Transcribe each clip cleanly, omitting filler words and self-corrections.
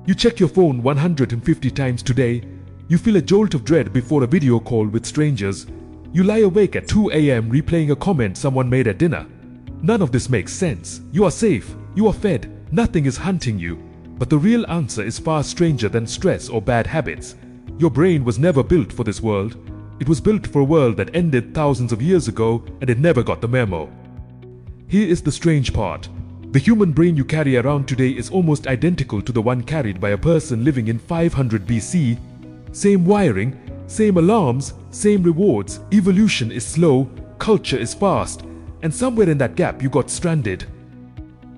You check your phone 150 times today. You feel a jolt of dread before a video call with strangers. You lie awake at 2 a.m. replaying a comment someone made at dinner. None of this makes sense. You are safe. You are fed. Nothing is hunting you. But the real answer is far stranger than stress or bad habits. Your brain was never built for this world. It was built for a world that ended thousands of years ago, and it never got the memo. Here is the strange part. The human brain you carry around today is almost identical to the one carried by a person living in 500 BC. Same wiring, same alarms, same rewards. Evolution is slow, culture is fast, and somewhere in that gap you got stranded.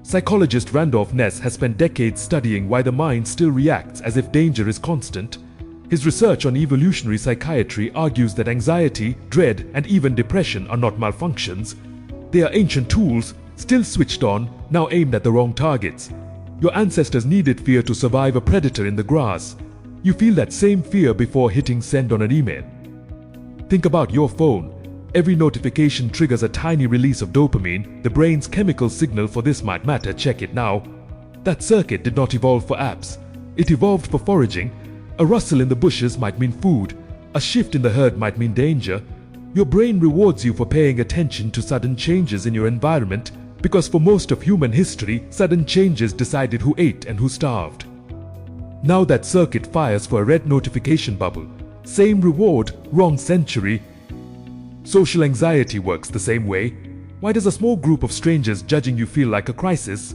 Psychologist Randolph Ness has spent decades studying why the mind still reacts as if danger is constant. His research on evolutionary psychiatry argues that anxiety, dread, and even depression are not malfunctions. They are ancient tools, still switched on, now aimed at the wrong targets. Your ancestors needed fear to survive a predator in the grass. You feel that same fear before hitting send on an email. Think about your phone. Every notification triggers a tiny release of dopamine, the brain's chemical signal for this might matter, check it now. That circuit did not evolve for apps. It evolved for foraging. A rustle in the bushes might mean food. A shift in the herd might mean danger. Your brain rewards you for paying attention to sudden changes in your environment because for most of human history, sudden changes decided who ate and who starved. Now that circuit fires for a red notification bubble. Same reward, wrong century. Social anxiety works the same way. Why does a small group of strangers judging you feel like a crisis?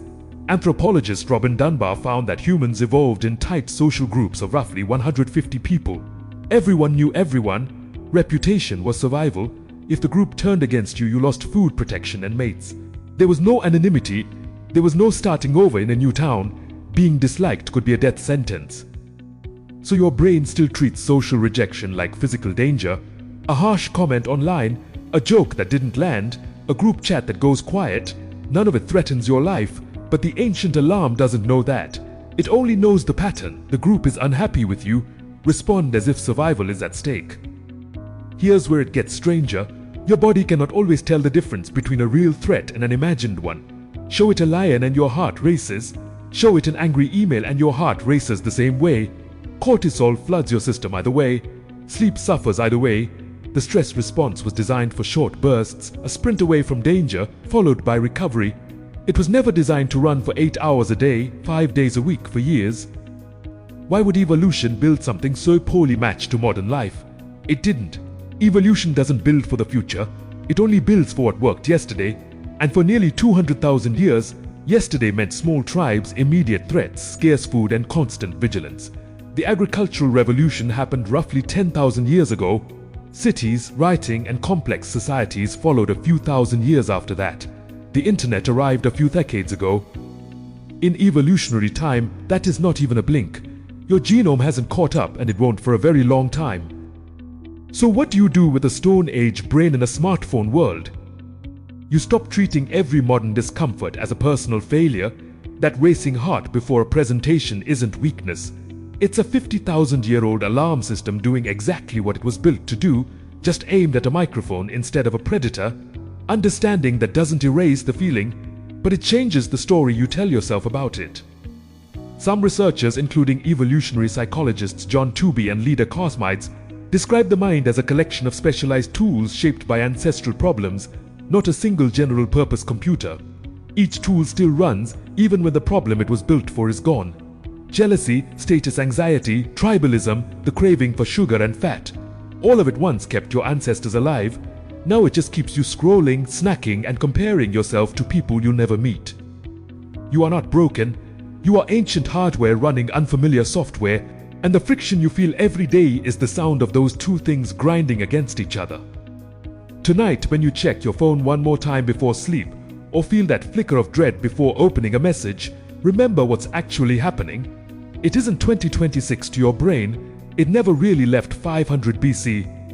Anthropologist Robin Dunbar found that humans evolved in tight social groups of roughly 150 people. Everyone knew everyone. Reputation was survival. If the group turned against you, you lost food, protection, and mates. There was no anonymity. There was no starting over in a new town. Being disliked could be a death sentence. So your brain still treats social rejection like physical danger. A harsh comment online, a joke that didn't land, a group chat that goes quiet. None of it threatens your life, but the ancient alarm doesn't know that. It only knows the pattern. The group is unhappy with you. Respond as if survival is at stake. Here's where it gets stranger. Your body cannot always tell the difference between a real threat and an imagined one. Show it a lion and your heart races. Show it an angry email and your heart races the same way. Cortisol floods your system either way. Sleep suffers either way. The stress response was designed for short bursts, a sprint away from danger, followed by recovery. It was never designed to run for 8 hours a day, 5 days a week for years. Why would evolution build something so poorly matched to modern life? It didn't. Evolution doesn't build for the future. It only builds for what worked yesterday. And for nearly 200,000 years, yesterday meant small tribes, immediate threats, scarce food, and constant vigilance. The agricultural revolution happened roughly 10,000 years ago. Cities, writing, and complex societies followed a few thousand years after that. The internet arrived a few decades ago. In evolutionary time, that is not even a blink. Your genome hasn't caught up, and it won't for a very long time. So what do you do with a Stone Age brain in a smartphone world? You stop treating every modern discomfort as a personal failure. That racing heart before a presentation isn't weakness. It's a 50,000-year-old alarm system doing exactly what it was built to do, just aimed at a microphone instead of a predator. Understanding that doesn't erase the feeling, but it changes the story you tell yourself about it. Some researchers, including evolutionary psychologists John Tooby and Leda Cosmides, describe the mind as a collection of specialized tools shaped by ancestral problems, not a single general-purpose computer. Each tool still runs, even when the problem it was built for is gone. Jealousy, status anxiety, tribalism, the craving for sugar and fat. All of it once kept your ancestors alive. Now it just keeps you scrolling, snacking, and comparing yourself to people you'll never meet. You are not broken. You are ancient hardware running unfamiliar software, and the friction you feel every day is the sound of those two things grinding against each other. Tonight, when you check your phone one more time before sleep, or feel that flicker of dread before opening a message, remember what's actually happening. It isn't 2026 to your brain. It never really left 500 BC.